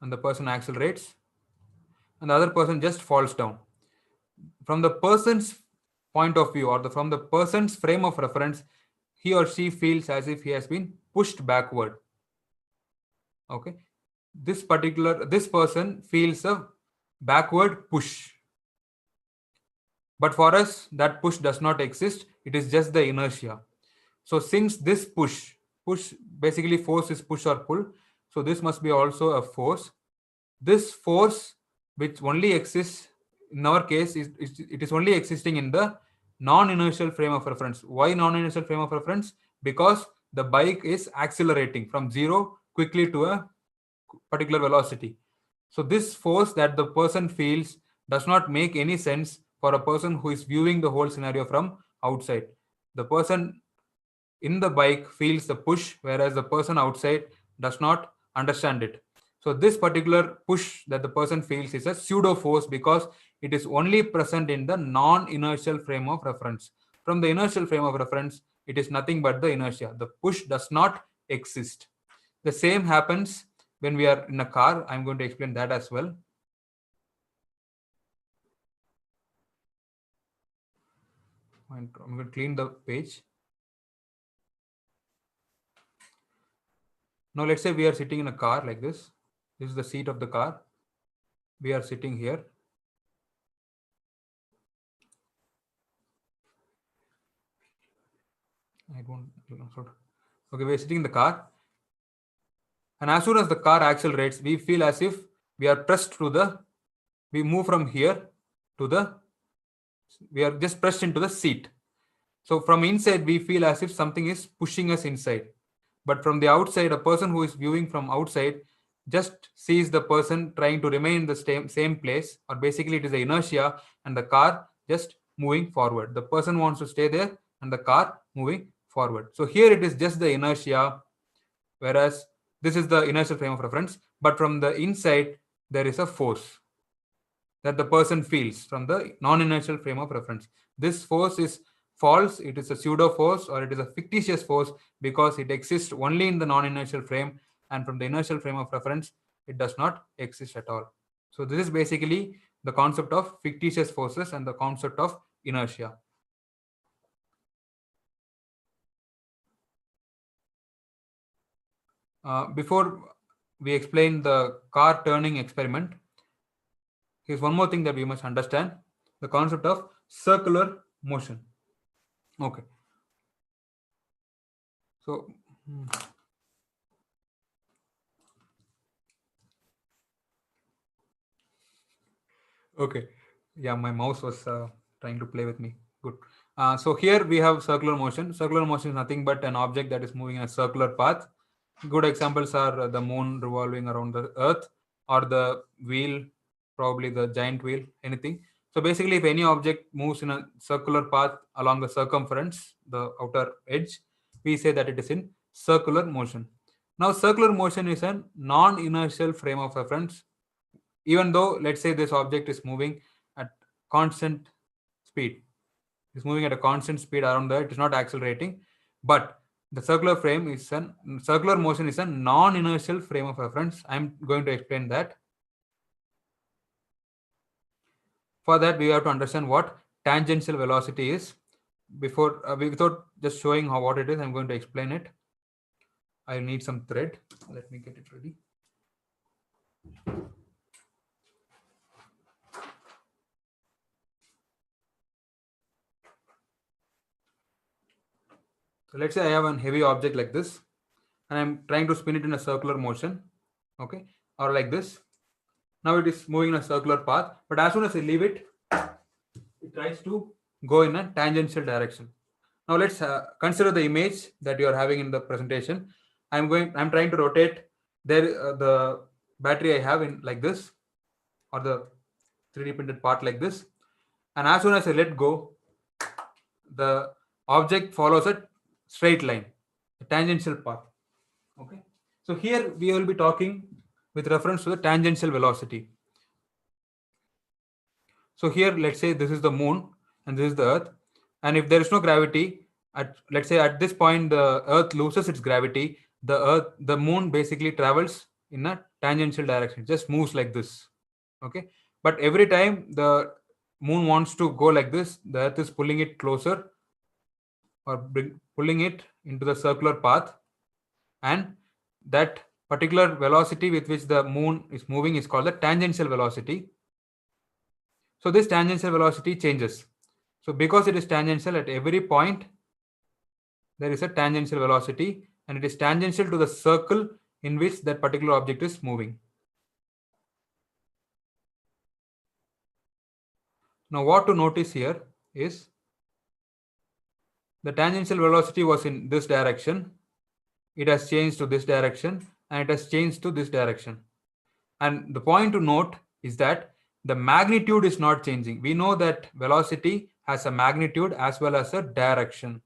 and the person accelerates and the other person just falls down. From the person's point of view, or from the person's frame of reference, he or she feels as if he has been pushed backward. Okay, this person feels a backward push, but for us that push does not exist. It is just the inertia. So since this push basically, force is push or pull, so this must be also a force. This force, which only exists in our case, it is only existing in the non-inertial frame of reference. Why non-inertial frame of reference? Because the bike is accelerating from zero quickly to a particular velocity. So this force that the person feels does not make any sense for a person who is viewing the whole scenario from outside. The person in the bike feels the push, whereas the person outside does not understand it. So this particular push that the person feels is a pseudo force because it is only present in the non-inertial frame of reference. From the inertial frame of reference, it is nothing but the inertia. The push does not exist. The same happens when we are in a car. I'm going to explain that as well. I'm going to clean the page. Now let's say we are sitting in a car like this. This is the seat of the car. We are sitting here. Okay, we are sitting in the car. And as soon as the car accelerates, we feel as if we are pressed to we move from here to we are just pressed into the seat. So from inside, we feel as if something is pushing us inside. But from the outside, a person who is viewing from outside just sees the person trying to remain in the same place, or basically it is the inertia and the car just moving forward. The person wants to stay there and the car moving forward. So here it is just the inertia, whereas this is the inertial frame of reference. But from the inside, there is a force that the person feels from the non-inertial frame of reference. This force is false. It is a pseudo force, or it is a fictitious force, because it exists only in the non-inertial frame, and from the inertial frame of reference, it does not exist at all. So this is basically the concept of fictitious forces and the concept of inertia. Before we explain the car turning experiment, here's one more thing that we must understand: the concept of circular motion. Okay. So okay, yeah, my mouse was trying to play with me. Good. So here we have circular motion. Circular motion is nothing but an object that is moving in a circular path. Good examples are the moon revolving around the earth, or the wheel, probably the giant wheel, anything. So basically, if any object moves in a circular path along the circumference, the outer edge, we say that it is in circular motion. Now, circular motion is a non-inertial frame of reference. Even though, let's say, this object is moving at constant speed, it's moving at a constant speed around there, it is not accelerating, but the circular motion is a non-inertial frame of reference. I'm going to explain that. For that, we have to understand what tangential velocity is. Without just showing what it is, I'm going to explain it. I need some thread. Let me get it ready. So let's say I have a heavy object like this, and I'm trying to spin it in a circular motion, okay, or like this. Now it is moving in a circular path, but as soon as I leave it, it tries to go in a tangential direction. Now let's consider the image that you are having in the presentation. I'm trying to rotate the battery I have in like this, or the 3D printed part like this, and as soon as I let go, the object follows a straight line, a tangential path. Okay, so here we will be talking with reference to the tangential velocity. So here, let's say this is the moon and this is the earth, and if there is no gravity, let's say at this point the earth loses its gravity, the moon basically travels in a tangential direction, just moves like this. Okay, but every time the moon wants to go like this, the earth is pulling it closer, or pulling it into the circular path, and that particular velocity with which the moon is moving is called the tangential velocity. So this tangential velocity changes. So because it is tangential, at every point there is a tangential velocity, and it is tangential to the circle in which that particular object is moving. Now what to notice here is the tangential velocity was in this direction, it has changed to this direction, and it has changed to this direction. And the point to note is that the magnitude is not changing. We know that velocity has a magnitude as well as a direction.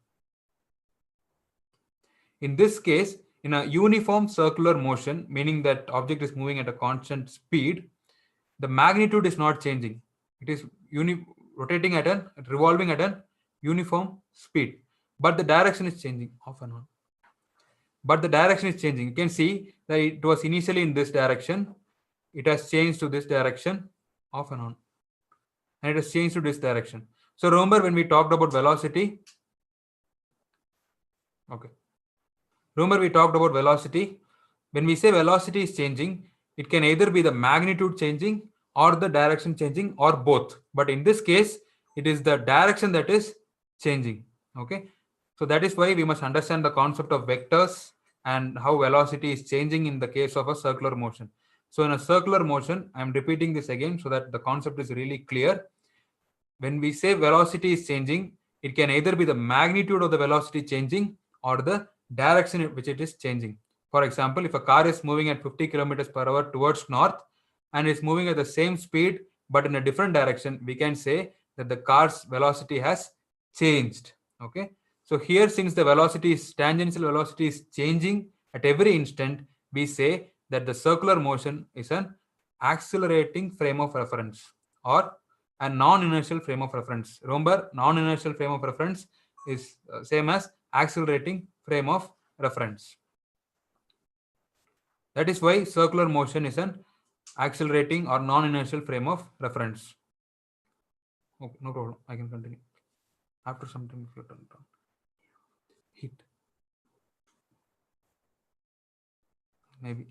In this case, in a uniform circular motion, meaning that object is moving at a constant speed, the magnitude is not changing. It is revolving at an uniform speed, but the direction is changing off and on. But the direction is changing. You can see that it was initially in this direction, it has changed to this direction off and on, and it has changed to this direction. So remember when we talked about velocity, okay, remember we talked about velocity. When we say velocity is changing, it can either be the magnitude changing or the direction changing or both. But in this case, it is the direction that is changing. Okay, so that is why we must understand the concept of vectors and how velocity is changing in the case of a circular motion. So in a circular motion, I am repeating this again so that the concept is really clear. When we say velocity is changing, it can either be the magnitude of the velocity changing or the direction in which it is changing. For example, if a car is moving at 50 kilometers per hour towards north and is moving at the same speed but in a different direction, we can say that the car's velocity has changed. Okay, so here, since the tangential velocity is changing at every instant, we say that the circular motion is an accelerating frame of reference or a non-inertial frame of reference. Remember, non-inertial frame of reference is same as accelerating frame of reference. That is why circular motion is an accelerating or non-inertial frame of reference. Okay, no problem. I can continue. After some time, if you turn it on. Heat. Maybe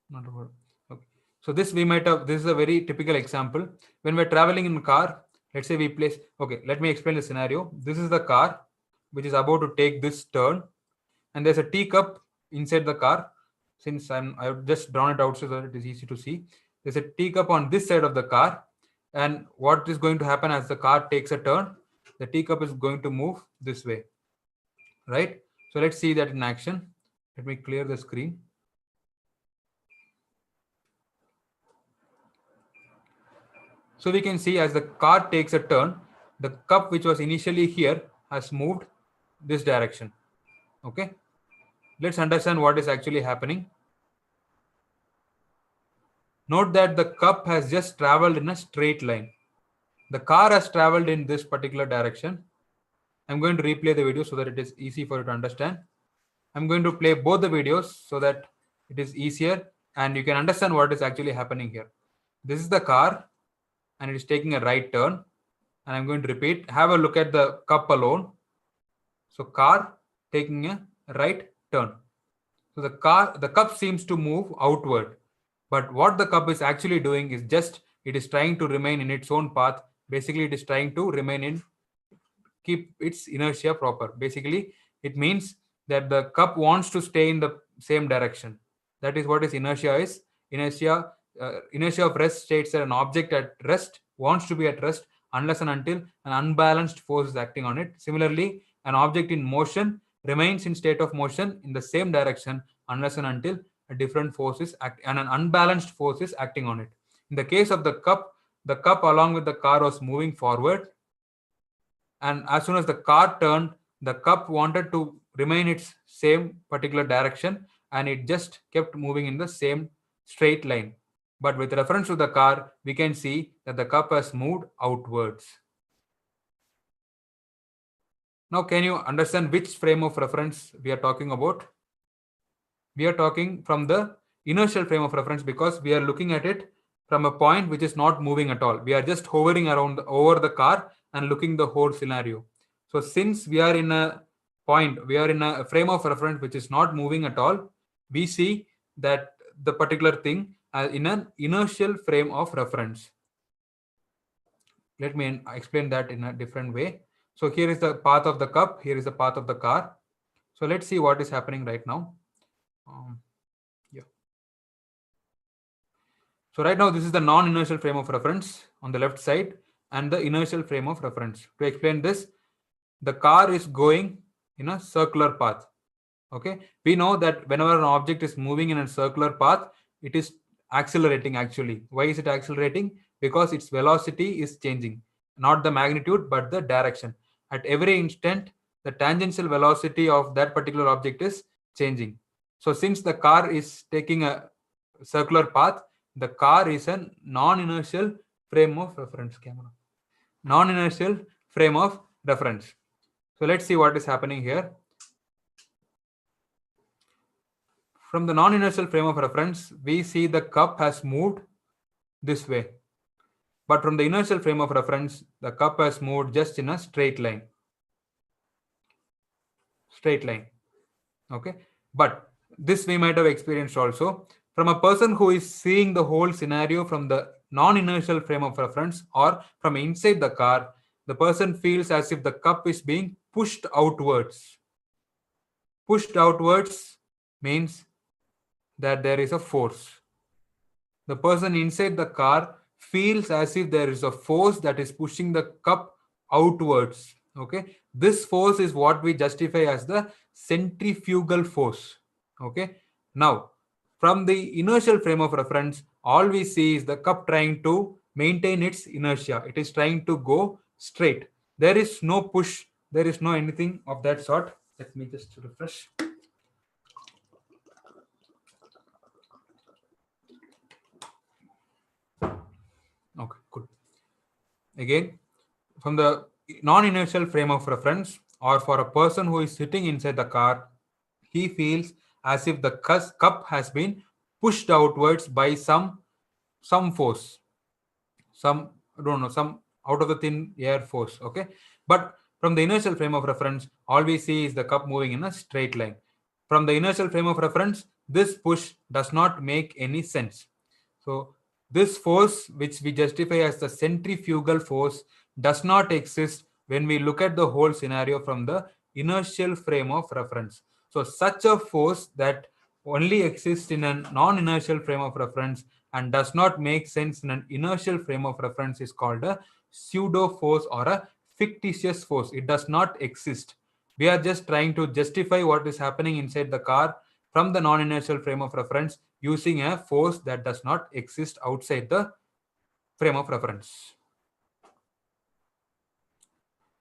not a word. Okay. So this is a very typical example. When we're traveling in a car, let's say we place, okay, let me explain the scenario. This is the car which is about to take this turn, and there's a teacup inside the car. Since I've just drawn it out so that it is easy to see. There's a teacup on this side of the car, and what is going to happen as the car takes a turn, the teacup is going to move this way, right? So let's see that in action. Let me clear the screen. So we can see as the car takes a turn, the cup which was initially here has moved this direction. Okay, let's understand what is actually happening. Note that the cup has just traveled in a straight line. The car has traveled in this particular direction. I'm going to replay the video so that it is easy for you to understand. I'm going to play both the videos so that it is easier and you can understand what is actually happening here. This is the car and it is taking a right turn. And I'm going to repeat, have a look at the cup alone. So car taking a right turn. So the cup seems to move outward. But what the cup is actually doing is just, it is trying to remain in its own path. Basically, it is trying to remain in, keep its inertia proper. Basically, it means that the cup wants to stay in the same direction. That is what is inertia is. Inertia of rest states that an object at rest wants to be at rest unless and until an unbalanced force is acting on it. Similarly, an object in motion remains in state of motion in the same direction unless and until a different force is and an unbalanced force is acting on it. In the case of the cup along with the car was moving forward, and as soon as the car turned, the cup wanted to remain its same particular direction and it just kept moving in the same straight line. But with reference to the car, we can see that the cup has moved outwards. Now, can you understand which frame of reference we are talking about? We are talking from the inertial frame of reference because we are looking at it from a point which is not moving at all. We are just hovering around over the car and looking the whole scenario. So since we are in a frame of reference which is not moving at all, we see that the particular thing in an inertial frame of reference. Let me explain that in a different way. So here is the path of the cup, here is the path of the car. So let's see what is happening right now. So right now, this is the non-inertial frame of reference on the left side and the inertial frame of reference. To explain this, the car is going in a circular path. Okay, we know that whenever an object is moving in a circular path, it is accelerating actually. Why is it accelerating? Because its velocity is changing, not the magnitude, but the direction. At every instant, the tangential velocity of that particular object is changing. So since the car is taking a circular path, the car is a non-inertial frame of reference. Non-inertial frame of reference. So let's see what is happening here. From the non-inertial frame of reference, we see the cup has moved this way. But from the inertial frame of reference, the cup has moved just in a straight line. Straight line. Okay. But this we might have experienced also. From a person who is seeing the whole scenario from the non-inertial frame of reference or from inside the car, the person feels as if the cup is being pushed outwards. Pushed outwards means that there is a force. The person inside the car feels as if there is a force that is pushing the cup outwards. Okay, this force is what we justify as the centrifugal force. Okay, now from the inertial frame of reference, all we see is the cup trying to maintain its inertia. It is trying to go straight. There is no push, there is no anything of that sort. Let me just refresh. Okay, good. Again, from the non-inertial frame of reference, or for a person who is sitting inside the car, he feels as if the cup has been pushed outwards by some force, some out of the thin air force. Okay, but from the inertial frame of reference, all we see is the cup moving in a straight line. From the inertial frame of reference, this push does not make any sense. So this force, which we justify as the centrifugal force, does not exist when we look at the whole scenario from the inertial frame of reference. So such a force that only exists in a non-inertial frame of reference and does not make sense in an inertial frame of reference is called a pseudo force or a fictitious force. It does not exist. We are just trying to justify what is happening inside the car from the non-inertial frame of reference using a force that does not exist outside the frame of reference.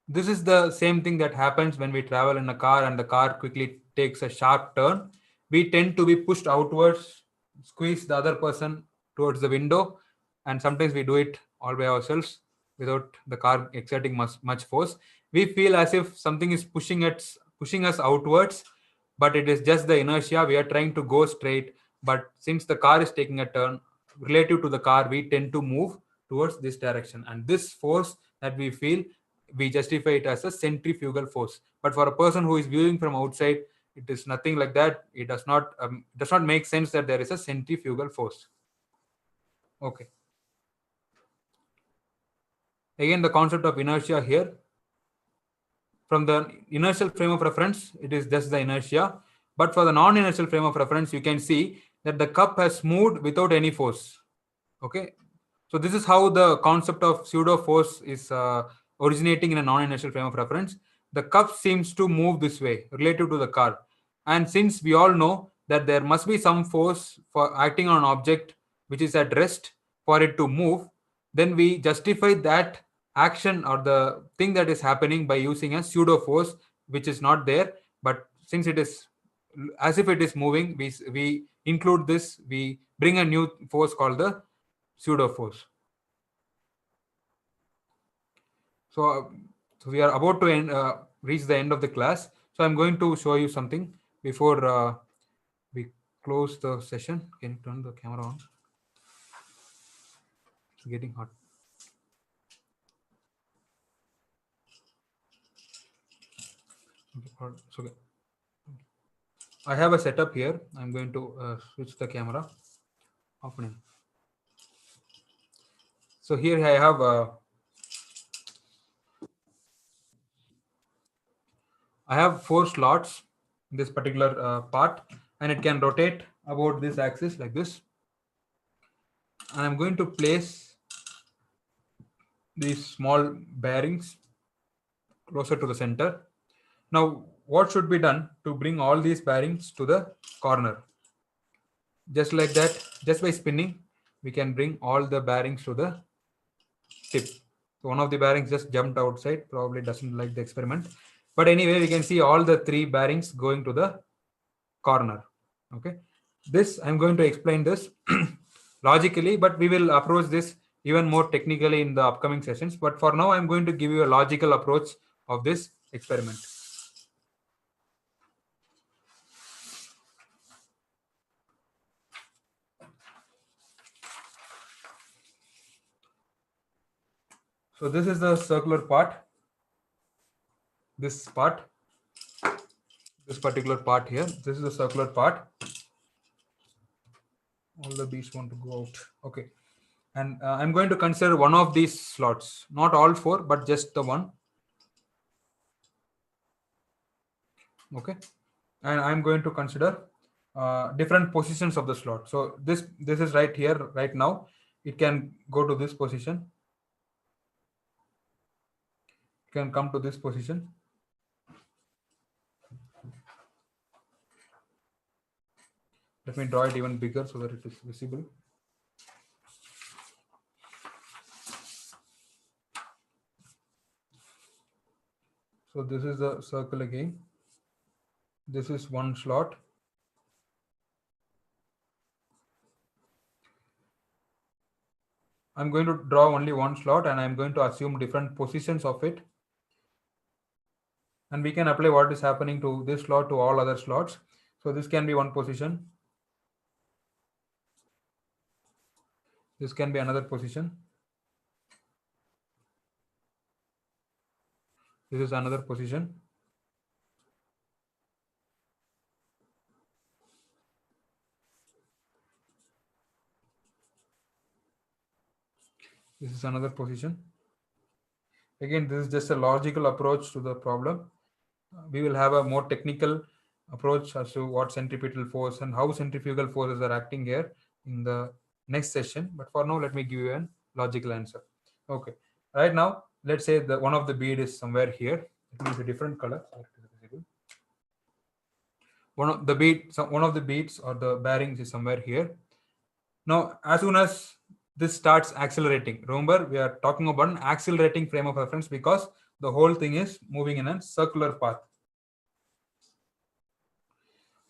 This is the same thing that happens when we travel in a car and the car quickly takes a sharp turn. We tend to be pushed outwards, squeeze the other person towards the window, and sometimes we do it all by ourselves without the car exerting much force. We feel as if something is pushing us outwards, but it is just the inertia. We are trying to go straight, but since the car is taking a turn, relative to the car, we tend to move towards this direction. And this force that we feel, we justify it as a centrifugal force. But for a person who is viewing from outside, it is nothing like that. It does not make sense that there is a centrifugal force. Okay. Again, the concept of inertia here. From the inertial frame of reference, it is just the inertia. But for the non-inertial frame of reference, you can see that the cup has moved without any force. Okay. So this is how the concept of pseudo force is originating in a non-inertial frame of reference. The cup seems to move this way relative to the car. And since we all know that there must be some force for acting on an object which is at rest for it to move, then we justify that action or the thing that is happening by using a pseudo force which is not there. But since it is as if it is moving, we include this, we bring a new force called the pseudo force. So we are about to reach the end of the class. So I'm going to show you something before we close the session. Can you turn the camera on? It's getting hot. Okay. I have a setup here. I'm going to switch the camera. Opening. So here I have I have 4 slots in this particular part, and it can rotate about this axis like this. And I'm going to place these small bearings closer to the center. Now, what should be done to bring all these bearings to the corner? Just like that, just by spinning, we can bring all the bearings to the tip. So one of the bearings just jumped outside, probably doesn't like the experiment. But anyway, we can see all the 3 bearings going to the corner. Okay. This, I'm going to explain this logically, but we will approach this even more technically in the upcoming sessions. But for now, I'm going to give you a logical approach of this experiment. So this is the circular part. This particular part here. This is the circular part. All the beads want to go out. Okay. And I'm going to consider one of these slots, not all 4, but just the one. Okay. And I'm going to consider different positions of the slot. So this is right here, right now. It can go to this position. It can come to this position. Let me draw it even bigger so that it is visible. So this is the circle again. This is one slot. I'm going to draw only one slot and I'm going to assume different positions of it. And we can apply what is happening to this slot to all other slots. So this can be one position. This can be another position. This is another position. This is another position. Again, this is just a logical approach to the problem. We will have a more technical approach as to what centripetal force and how centrifugal forces are acting here in the next session. But for now, let me give you a logical answer. Okay. Right now, let's say that one of the bead is somewhere here. It means a different color. One of the beads or the bearings is somewhere here. Now, as soon as this starts accelerating. Remember, we are talking about an accelerating frame of reference because the whole thing is moving in a circular path.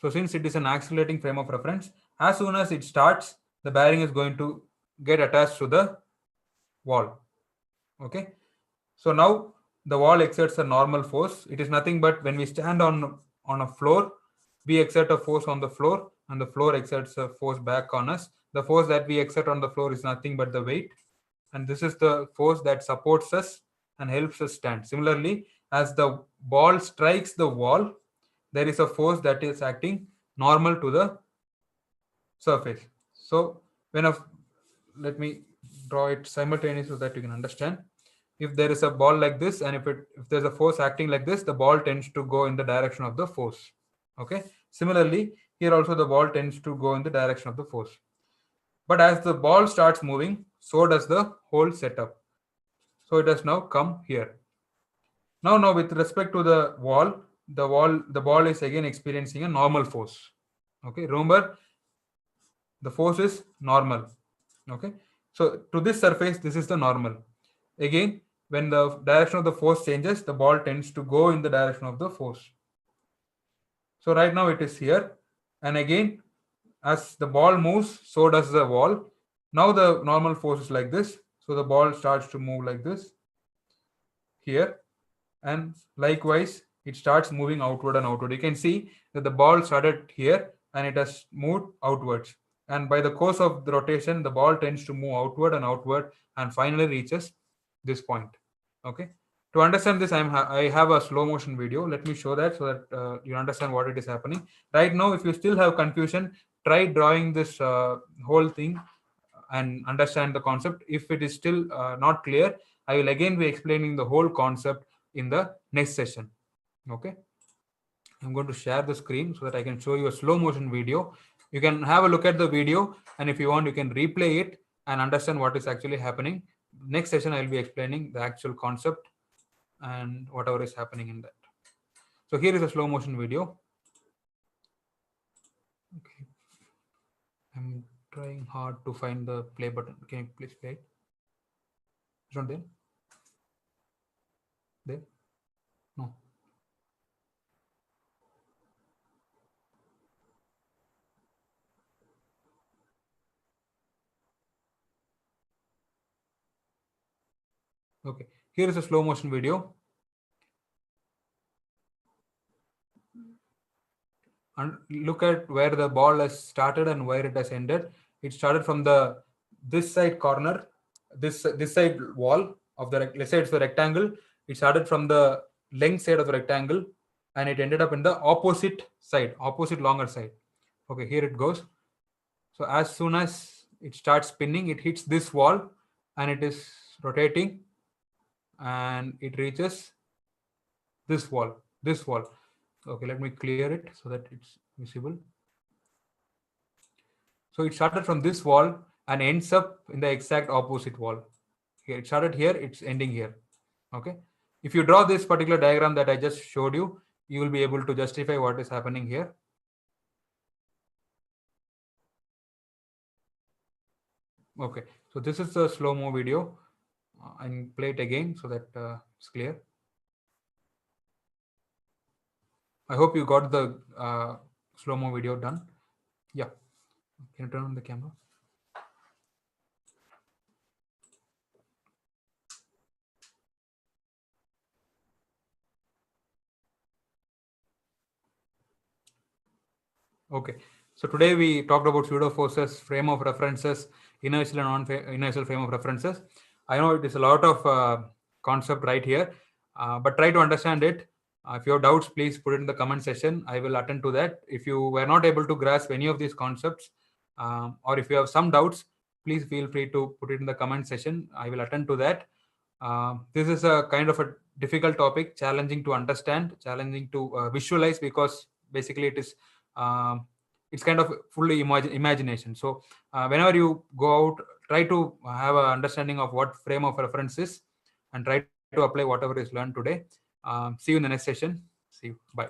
So since it is an accelerating frame of reference, as soon as it starts, the bearing is going to get attached to the wall. Okay. So now the wall exerts a normal force. It is nothing but when we stand on a floor, we exert a force on the floor and the floor exerts a force back on us. The force that we exert on the floor is nothing but the weight. And this is the force that supports us and helps us stand. Similarly, as the ball strikes the wall, there is a force that is acting normal to the surface. So let me draw it simultaneously so that you can understand. If there is a ball like this, and if there's a force acting like this, the ball tends to go in the direction of the force. Okay. Similarly, here also the ball tends to go in the direction of the force. But as the ball starts moving, so does the whole setup. So it has now come here. Now with respect to the ball is again experiencing a normal force. Okay. Remember, the force is normal. Okay. So to this surface, this is the normal. Again, when the direction of the force changes, the ball tends to go in the direction of the force. So right now it is here. And again, as the ball moves, so does the wall. Now the normal force is like this. So the ball starts to move like this here. And likewise, it starts moving outward and outward. You can see that the ball started here and it has moved outwards. And by the course of the rotation, the ball tends to move outward and finally reaches this point. Okay. To understand this, I have a slow motion video. Let me show that so that you understand what it is happening. Right now, if you still have confusion, try drawing this whole thing and understand the concept. If it is still not clear, I will again be explaining the whole concept in the next session. Okay. I'm going to share the screen so that I can show you a slow motion video. You can have a look at the video, and if you want, you can replay it and understand what is actually happening. Next session, I will be explaining the actual concept and whatever is happening in that. So here is a slow motion video. Okay. I'm trying hard to find the play button. Can you please play it? It's not there? There? No. Okay. Here is a slow motion video. And look at where the ball has started and where it has ended. It started from this side corner, this side wall of the, let's say it's the rectangle. It started from the length side of the rectangle and it ended up in the opposite longer side. Okay, here it goes. So as soon as it starts spinning, it hits this wall and it is rotating and it reaches this wall. Okay, let me clear it so that it's visible. So it started from this wall and ends up in the exact opposite wall. Here, it started here, it's ending here. Okay. If you draw this particular diagram that I just showed you, you will be able to justify what is happening here. Okay. So this is the slow-mo video. And play it again so that it's clear. I hope you got the slow-mo video done. Yeah. Can you turn on the camera? Okay. So today we talked about pseudo forces, frame of references, inertial and non-inertial frame of references. I know it is a lot of concept right here, but try to understand it. If you have doubts, please put it in the comment section. I will attend to that. If you were not able to grasp any of these concepts, or if you have some doubts, please feel free to put it in the comment section. I will attend to that. This is a kind of a difficult topic, challenging to understand, challenging to visualize, because basically it is it's kind of fully imagination. So whenever you go out, try to have an understanding of what frame of reference is and try to apply whatever is learned today. See you in the next session. See you. Bye.